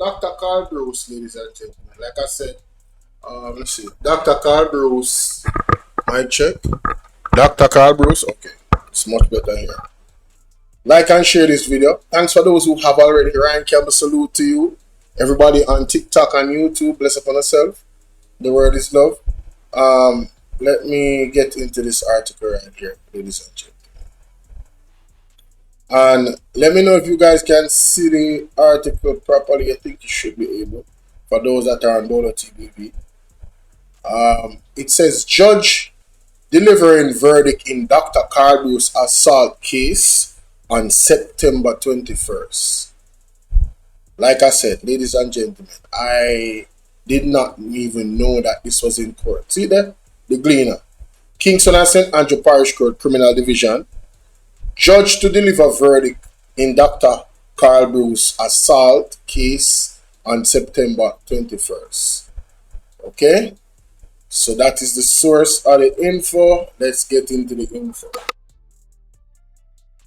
Dr. Carl Bruce, ladies and gentlemen. Like I said, let's see. Dr. Carl Bruce, mic check. Dr. Carl Bruce, okay. It's much better here. Like and share this video. Thanks for those who have already. Ryan Campbell, salute to you. Everybody on TikTok and YouTube, bless upon yourself. The word is love. Let me get into this article right here, ladies and gentlemen. And let me know if you guys can see the article properly. I think you should be able, for those that are on Bolo TV. It says, judge delivering verdict in Dr. Carl Bruce assault case on September 21st. Like I said, ladies and gentlemen, I did not even know that this was in court. See there? The Gleaner. Kingston and St. Andrew Parish Court Criminal Division. Judge to deliver verdict in Dr. Carl Bruce assault case on September 21st. Okay? So that is the source of the info. Let's get into the info.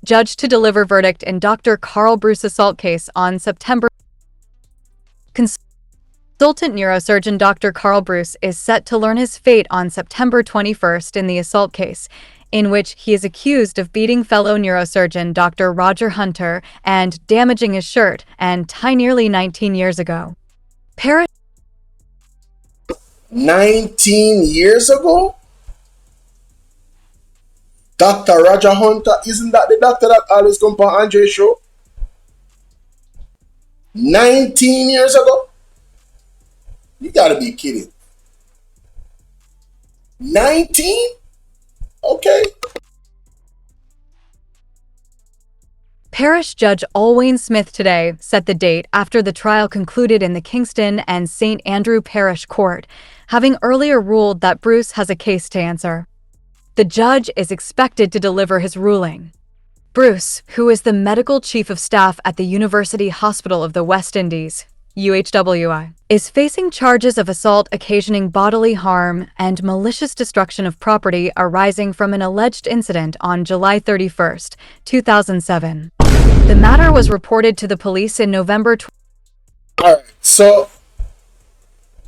Judge to deliver verdict in Dr. Carl Bruce assault case on September. Consultant neurosurgeon Dr. Carl Bruce is set to learn his fate on September 21st in the assault case, in which he is accused of beating fellow neurosurgeon Dr. Roger Hunter and damaging his shirt and tie nearly 19 years ago. 19 years ago? Dr. Roger Hunter, isn't that the doctor that always come on Andre's show? 19 years ago? You gotta be kidding. 19? Okay. Parish Judge Alwyn Smith today set the date after the trial concluded in the Kingston and St. Andrew Parish Court, having earlier ruled that Bruce has a case to answer. The judge is expected to deliver his ruling. Bruce, who is the medical chief of staff at the University Hospital of the West Indies, UHWI, is facing charges of assault occasioning bodily harm and malicious destruction of property arising from an alleged incident on July 31st, 2007. The matter was reported to the police in November. Alright, so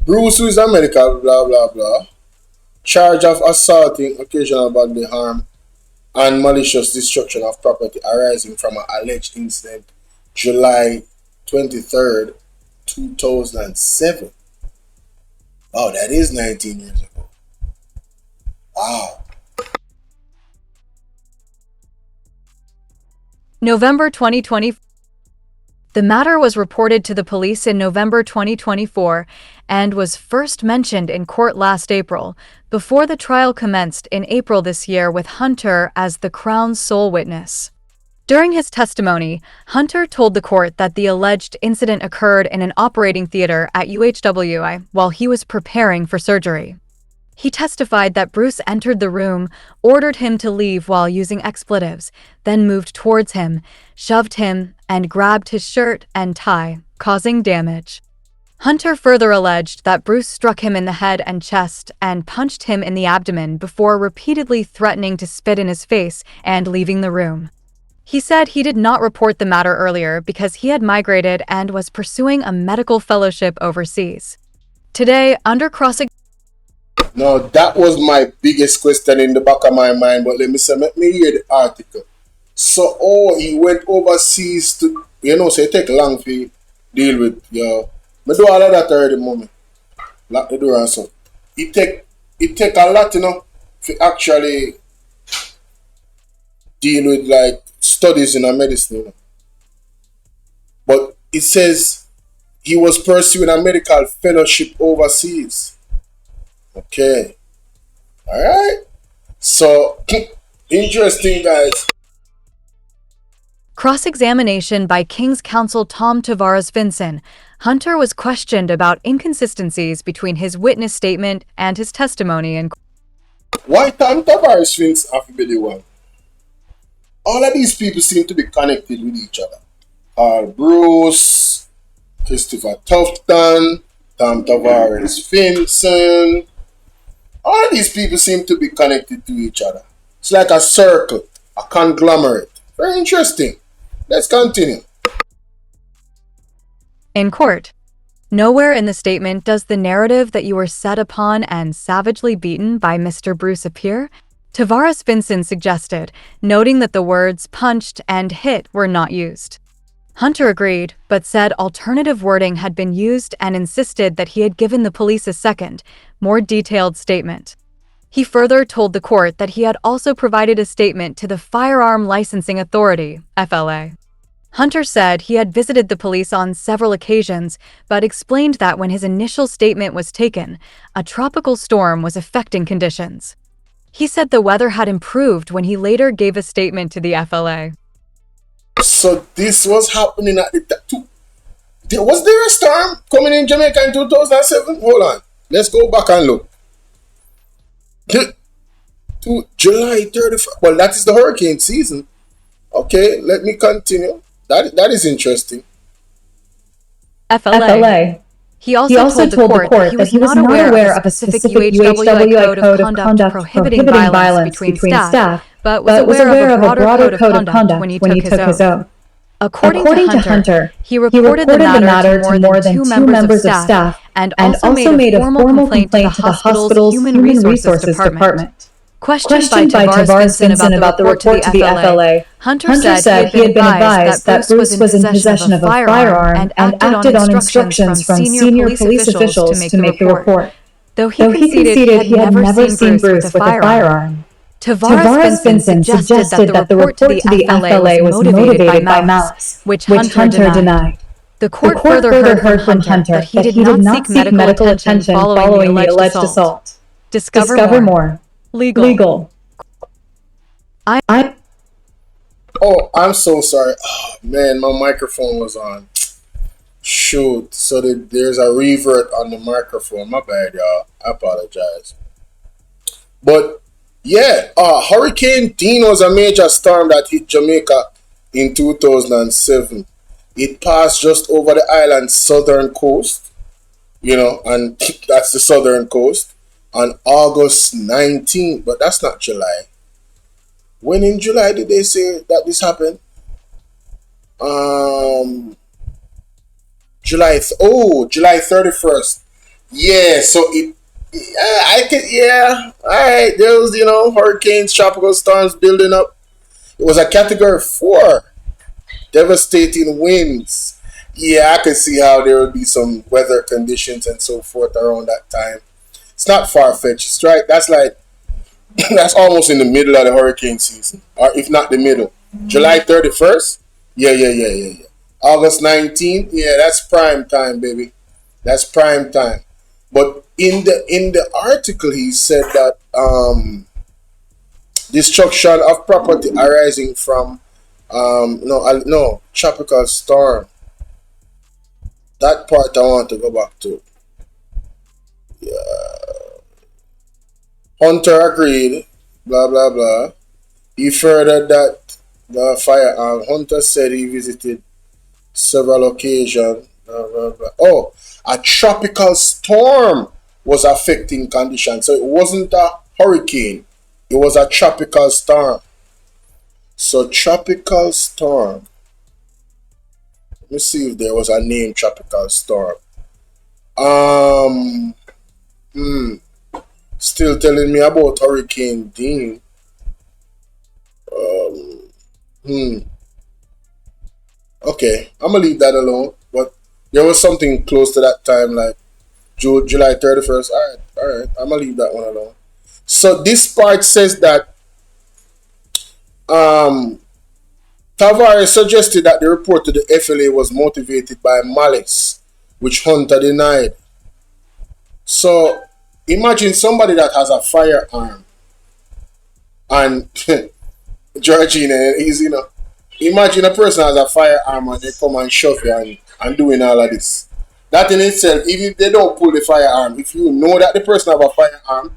Bruce, who is a medical, blah, blah, blah, charge of assaulting occasional bodily harm and malicious destruction of property arising from an alleged incident July 23rd, 2007. Oh, that is 19 years ago. Wow. November 2020. The matter was reported to the police in November 2024 and was first mentioned in court last April, before the trial commenced in April this year with Hunter as the Crown's sole witness. During his testimony, Hunter told the court that the alleged incident occurred in an operating theater at UHWI while he was preparing for surgery. He testified that Bruce entered the room, ordered him to leave while using expletives, then moved towards him, shoved him, and grabbed his shirt and tie, causing damage. Hunter further alleged that Bruce struck him in the head and chest and punched him in the abdomen before repeatedly threatening to spit in his face and leaving the room. He said he did not report the matter earlier because he had migrated and was pursuing a medical fellowship overseas. Today, under cross-examination. Now, that was my biggest question in the back of my mind, but let me hear the article. So, he went overseas to, so it take long to deal with, I do all of that already, mommy. Lock the door and so. It take a lot, to actually deal with, like, studies in medicine. But it says he was pursuing a medical fellowship overseas. Okay. Alright. So, interesting, guys. Cross-examination by King's Counsel Tom Tavares Vinson. Hunter was questioned about inconsistencies between his witness statement and his testimony in. Why Tom Tavares Vinson have to be the one? All of these people seem to be connected with each other. Carl Bruce, Christopher Tufton, Tom Tavares Vinson. All these people seem to be connected to each other. It's like a circle, a conglomerate. Very interesting. Let's continue. In court, Nowhere in the statement does the narrative that you were set upon and savagely beaten by Mr. Bruce appear, Tavares Vincent suggested, noting that the words punched and hit were not used. Hunter agreed, but said alternative wording had been used and insisted that he had given the police a second, more detailed statement. He further told the court that he had also provided a statement to the Firearm Licensing Authority, FLA. Hunter said he had visited the police on several occasions, but explained that when his initial statement was taken, a tropical storm was affecting conditions. He said the weather had improved when he later gave a statement to the FLA. So this was happening at was there a storm coming in Jamaica in 2007? Hold on. Let's go back and look. To July 31st. Well, that is the hurricane season. Okay, let me continue. That is interesting. FLA. He also told the court that he was not aware of a specific UHWI code of conduct prohibiting violence between staff, but was aware of a broader code of conduct when he took his oath. According to Hunter, he reported the matter to more than two members of staff and also made a formal complaint to the hospital's Human Resources Department. Questioned by Tavares Vincent about the report to the FLA, Hunter said he had been advised that Bruce was in possession of a firearm and acted on instructions from senior police officials to make the report. Though he conceded he had never seen Bruce with a firearm. Tavares Vincent suggested that the report to the FLA was motivated by malice, which Hunter denied. The court further heard from Hunter that he did not seek medical attention following the alleged assault. Discover more. Legal. Oh, I'm so sorry. Oh, man, my microphone was on. Shoot. So there's a revert on the microphone. My bad, y'all. I apologize. But yeah, Hurricane Dean was a major storm that hit Jamaica in 2007. It passed just over the island's southern coast, and that's the southern coast, on August 19th. But that's not July. When in July did they say that this happened? July 31st. Yeah, so alright, there was, hurricanes, tropical storms building up. It was a category 4. Devastating winds. Yeah, I can see how there would be some weather conditions and so forth around that time. It's not far-fetched. It's right. That's almost in the middle of the hurricane season, or if not the middle. July 31st? Yeah. August 19th? Yeah, that's prime time, baby. That's prime time. But in the article, he said that destruction of property arising from tropical storm. That part I want to go back to. Yeah. Hunter agreed, blah, blah, blah. He furthered that the firearm. Hunter said he visited several occasions, blah, blah, blah. Oh, a tropical storm was affecting conditions. So it wasn't a hurricane. It was a tropical storm. So tropical storm. Let me see if there was a name tropical storm. Still telling me about Hurricane Dean. Okay, I'm gonna leave that alone. But there was something close to that time, like July 31st. Alright, I'm gonna leave that one alone. So this part says that Tavares suggested that the report to the FLA was motivated by malice, which Hunter denied. So imagine somebody that has a firearm and Georgina is, imagine a person has a firearm and they come and shove you and doing all of this. That in itself, even if they don't pull the firearm, if you know that the person have a firearm,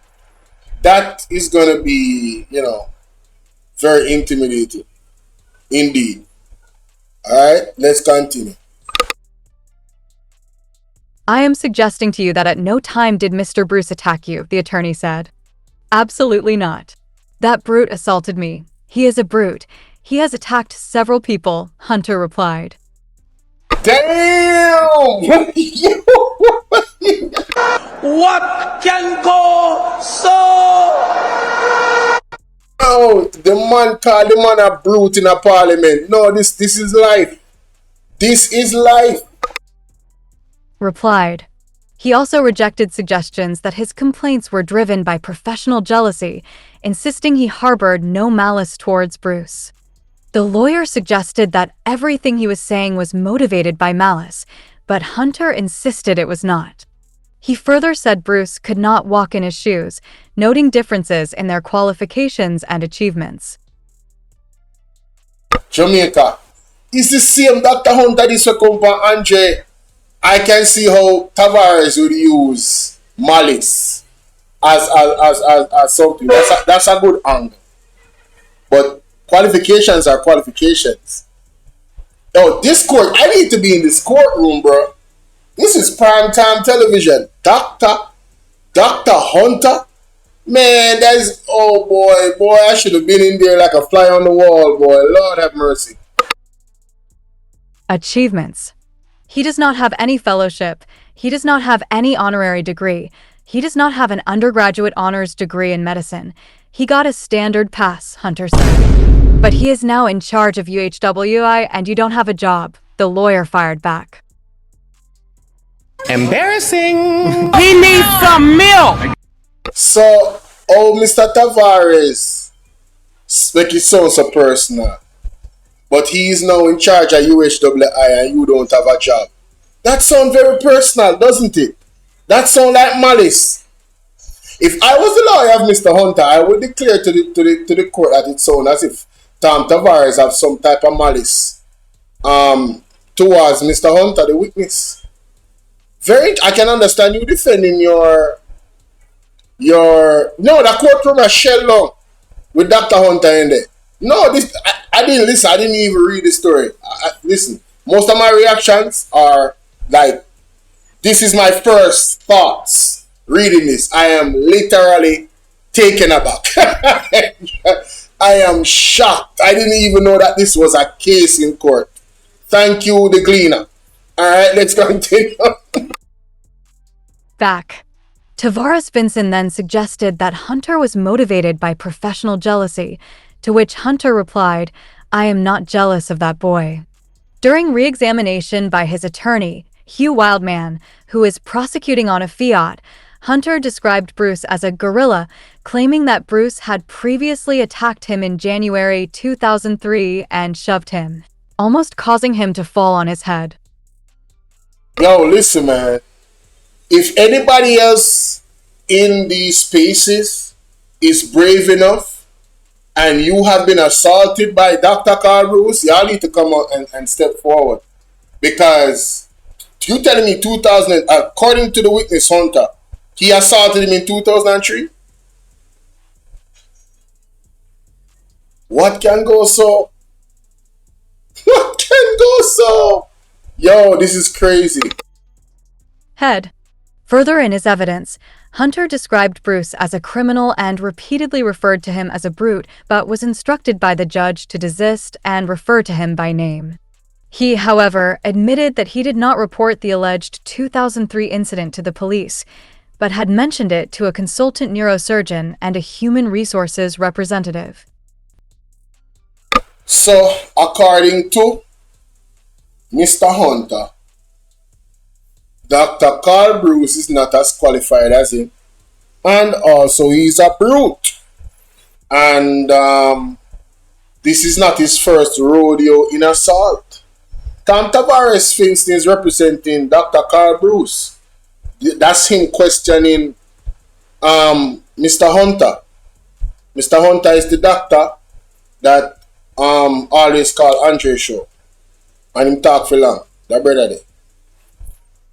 that is going to be, very intimidating. Indeed. Alright, let's continue. I am suggesting to you that at no time did Mr. Bruce attack you, the attorney said. Absolutely not. That brute assaulted me. He is a brute. He has attacked several people, Hunter replied. Damn! What can go so? Oh, the man called the man a brute in a parliament. No, this is life. This is life. Replied. He also rejected suggestions that his complaints were driven by professional jealousy, insisting he harbored no malice towards Bruce. The lawyer suggested that everything he was saying was motivated by malice, but Hunter insisted it was not. He further said Bruce could not walk in his shoes, noting differences in their qualifications and achievements. Jamaica. It's the same Dr. Hunter this come from Andre. I can see how Tavares would use malice as something. That's a good angle. But qualifications are qualifications. Oh, this court, I need to be in this courtroom, bro. This is primetime television. Dr. Hunter? Man, that's, oh boy, I should have been in there like a fly on the wall, boy. Lord have mercy. Achievements. He does not have any fellowship. He does not have any honorary degree. He does not have an undergraduate honors degree in medicine. He got a standard pass, Hunter said. But he is now in charge of UHWI and you don't have a job, the lawyer fired back. Embarrassing. He needs some milk. So, oh, Mr. Tavares, make it sound so personal. But he is now in charge of UHWI and you don't have a job. That sounds very personal, doesn't it? That sounds like malice. If I was the lawyer of Mr. Hunter, I would declare to the court that it sounds as if Tom Tavares have some type of malice towards Mr. Hunter, the witness. I can understand you defending no, the courtroom is shell long with Dr. Hunter in there. No, I didn't listen. I didn't even read the story. Listen, most of my reactions are like, this is my first thoughts reading this. I am literally taken aback. I am shocked. I didn't even know that this was a case in court. Thank you, the Gleaner. All right, let's continue. Back. Tavares Vincent then suggested that Hunter was motivated by professional jealousy, to which Hunter replied, "I am not jealous of that boy." During re-examination by his attorney, Hugh Wildman, who is prosecuting on a fiat, Hunter described Bruce as a guerrilla, claiming that Bruce had previously attacked him in January 2003 and shoved him, almost causing him to fall on his head. Yo, listen, man. If anybody else in these spaces is brave enough and you have been assaulted by Dr. Carl Bruce, y'all need to come out and step forward. Because you telling me 2000, according to the witness Hunter, he assaulted him in 2003? What can go so? What can go so? Yo, this is crazy. Head. Further in his evidence, Hunter described Bruce as a criminal and repeatedly referred to him as a brute, but was instructed by the judge to desist and refer to him by name. He, however, admitted that he did not report the alleged 2003 incident to the police, but had mentioned it to a consultant neurosurgeon and a human resources representative. So, according to Mr. Hunter, Dr. Carl Bruce is not as qualified as him, and also he's a brute. And this is not his first rodeo in assault. Tom Tavares, for instance, representing Dr. Carl Bruce. That's him questioning Mr. Hunter. Mr. Hunter is the doctor that always call Andre show. And him talk for long. That brother there.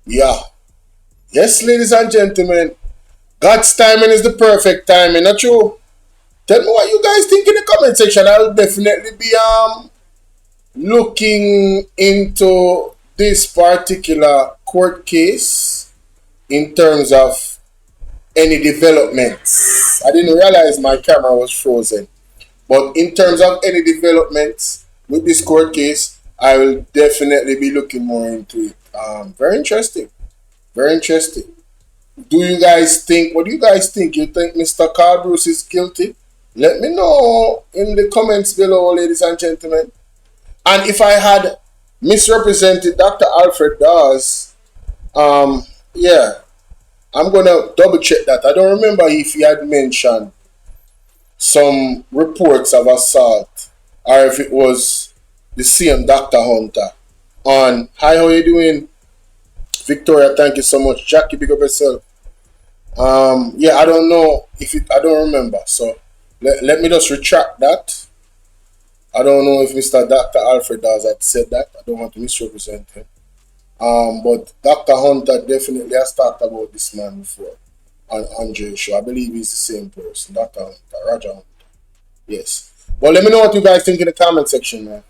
Yeah. Yes, ladies and gentlemen. God's timing is the perfect timing, not true? Tell me what you guys think in the comment section. I'll definitely be looking into this particular court case in terms of any developments. I didn't realize my camera was frozen. But in terms of any developments with this court case, I will definitely be looking more into it. Very interesting. Very interesting. Do you guys think? What do you guys think? You think Mr. Carl Bruce is guilty? Let me know in the comments below, ladies and gentlemen. And if I had misrepresented Dr. Alfred Dawes, yeah, I'm gonna double check that. I don't remember if he had mentioned some reports of assault or if it was the same Dr. Hunter. On hi, how you doing, Victoria? Thank you so much. Jackie, big up yourself. Yeah, I don't know if it. I don't remember. So let me just retract that. I don't know if Mr. Dr. Alfred Dawes had said that. I don't want to misrepresent him. But Dr. Hunter definitely has talked about this man before on Andre's show. I believe he's the same person, Dr. Hunter, Roger Hunter. Yes. Well, let me know what you guys think in the comment section, man.